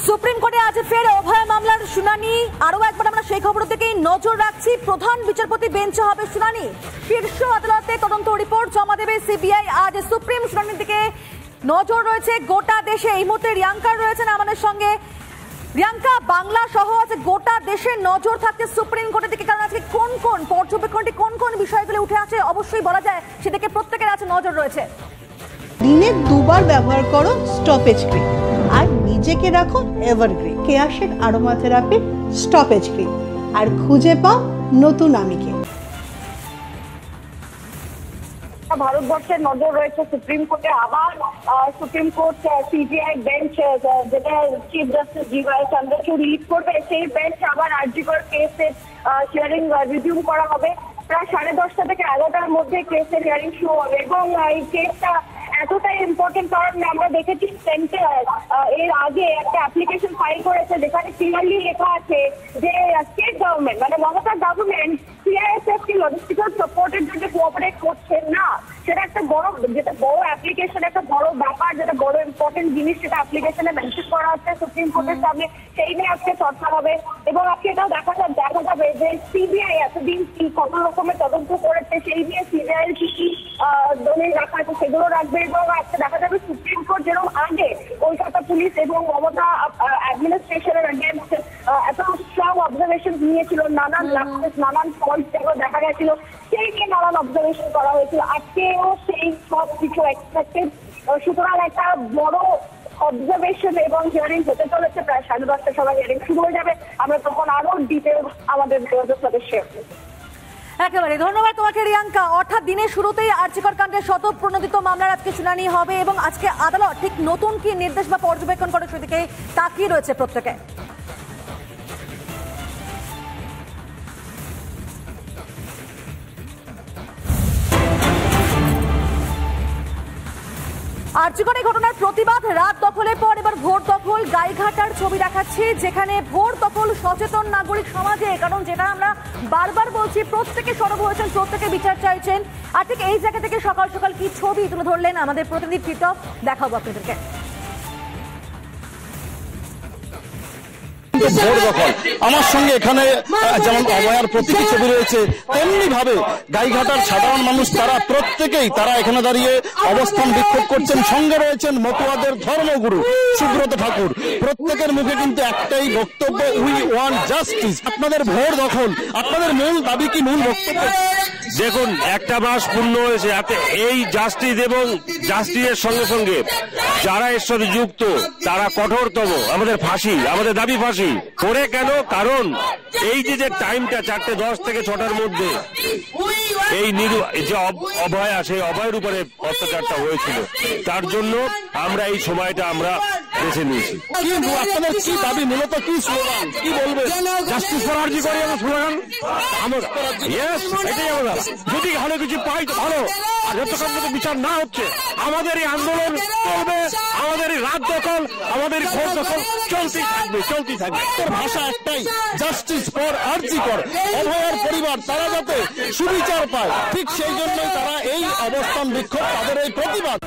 Supreme কোর্টে আজ ফের অভয় মামলার শুনানি। আরো একবার আমরা সেই খবর থেকে নজর রাখছি। প্রধান বিচারপতি বেঞ্চে হবে শুনানি। শীর্ষ আদালতে তদন্ত রিপোর্ট জমা দেবে সিবিআই। আজ সুপ্রিম শুনানির দিকে নজর রয়েছে গোটা দেশে। এই মুহূর্তে রিয়াঙ্কা রয়েছেন আমাদের সঙ্গে। রিয়াঙ্কা, বাংলা সহ আজকে গোটা দেশে নজর থাকছে সুপ্রিম কোর্টের দিকে, কারণ আজকে কোন কোন পর্যবেক্ষণটি কোন কোন বিষয়গুলো উঠে আসে অবশ্যই বলা যায় সেদিকে প্রত্যেকের আছে নজর রয়েছে। দিনে দুবার ব্যবহার করো স্টপেজ ক্রিম আর নিজেকে রাখো এভারগ্রিন কেয়াশেক আরোমা থেরাপি স্টপেজ ক্রিম আর খুঁজে পাও নতুন আমিকে। ভারতবর্ষের নজর রয়েছে সুপ্রিম কোর্টে। আবার সুপ্রিম কোর্ট সিবিআই বেঞ্চ, যেটা চিফ জাস্টিস জি.ওয়াই চন্দ্রচূড় লিড করবে, সেই বেঞ্চ আবার আরজিকর কেসের হিয়ারিং রিজিউম করা হবে। প্রায় 10:30 থেকে 11টার মধ্যে কেসের হিয়ারিং শুরু হবে এবং এই কেসটা এতটাই ইম্পর্টেন্ট কারণ আমরা দেখেছি সেন্টার এর আগে একটা অ্যাপ্লিকেশন ফাইল করেছে যেখানে ক্লিয়ারলি লেখা আছে যে স্টেট গভর্নমেন্ট মানে মমতা গভর্নমেন্ট সিআইএসএফ কে লজিস্টিক্যাল সাপোর্টের জন্য কোঅপারেট করছে না। সেটা একটা যেটা বড় অ্যাপ্লিকেশন, একটা বড় ব্যাপার, যেটা বড় ইম্পর্টেন্ট জিনিস, সেটা অ্যাপ্লিকেশনে মেনশন করা হচ্ছে সুপ্রিম কোর্টের সামনে। সেই নিয়ে আজকে চর্চা হবে এবং আজকে এটাও দেখা যাবে যে সিবিআই এতদিন কত রকমের তদন্ত করেছে, সেই নিয়ে সিবিআই কি কি দলিল রাখা আছে সেগুলো রাখবে এবং আজকে দেখা যাবে সুপ্রিম কোর্ট যেরকম আগে কলকাতা পুলিশ এবং মমতা অ্যাডমিনিস্ট্রেশনের এগেইনস্ট এত স্ট্রং অবজারভেশন নিয়েছিল, নানান ফল্ট যেগুলো দেখা গেছিল সেই নিয়ে নানান অবজারভেশন করা হয়েছিল। আজকেও সেই সব কিছু এক্সপেক্টেড। সুতরাং একটা বড় অবজারভেশন এবং হিয়ারিং হতে চলেছে। প্রায় 10:30টার সময় হিয়ারিং শুরু হয়ে যাবে। আমরা তখন আরো ডিটেল আমাদের সাথে শেয়ার করব। একেবারে ধন্যবাদ তোমাকে রিয়াঙ্কা। অর্থাৎ দিনের শুরুতেই আরজিকর কাণ্ডের শতপ্রণোদিত মামলার আজকে শুনানি হবে এবং আজকে আদালত ঠিক নতুন কি নির্দেশ বা পর্যবেক্ষণ করে সেদিকে তাকিয়ে রয়েছে প্রত্যেকে। আরজিকর এই ঘটনার প্রতিবাদ, রাত দখলের পর এবার ভোর দখল। গাইঘাটার ছবি দেখাচ্ছি যেখানে ভোর দখল সচেতন নাগরিক সমাজে, কারণ যেটা আমরা বারবার বলছি প্রত্যেকে সরব হয়েছেন, প্রত্যেকে বিচার চাইছেন। আর ঠিক এই জায়গা থেকে সকাল সকাল কি ছবি তুলে ধরলেন আমাদের প্রতিনিধি টিটক, দেখাবো আপনাদেরকে। ভোর দখল আমার সঙ্গে এখানে যেমন অভয়ার প্রতীকী ছবি রয়েছে, তেমনি ভাবে গাইঘাটার সাধারণ মানুষ তারা প্রত্যেকেই এখানে দাঁড়িয়ে অবস্থান বিক্ষোভ করছেন। সঙ্গে রয়েছেন মতুয়াদের ধর্মগুরু সুব্রত ঠাকুর। প্রত্যেকের মুখে কিন্তু একটাই বক্তব্য, উই ওয়ান্ট জাস্টিস। আপনাদের ভোর দখল, আপনাদের মূল দাবি কি, মূল বক্তব্য? দেখুন, একটা মাস পূর্ণ হয়েছে, এই জাস্টিস এবং জাস্টিসের সঙ্গে সঙ্গে যারা এর সাথে যুক্ত তারা কঠোরতম। আমাদের ফাঁসি, আমাদের দাবি ফাঁসি। করে কেন? কারণ এই যে টাইমটা 4:10 থেকে 6টার মধ্যে এই যে অভয়া, সেই অভয়ের উপরে অত্যাচারটা হয়েছিল, তার জন্য আমরা এই সময়টা আমরা বেছে নিয়েছি। আপনাদের কি দাবি, মূলত কি স্লোগান, কি বলবেন? জাস্টিস ফর আরজিকর আমার স্লোগান। এটাই আমরা, যদি ভালো কিছু পাই তো ভালো, আর যতক্ষণ পর্যন্ত বিচার না হচ্ছে আমাদের এই আন্দোলন চলবে, আমাদের এই রাত দখল, আমাদের ভোট দখল চলতেই থাকবে। ভাষা একটাই, জাস্টিস ফর আরজিকর। অভয়ার পরিবার তারা যাতে সুবিচার পায়, ঠিক সেই জন্যই তারা এই অবস্থান বিক্ষোভ, তাদের এই প্রতিবাদ।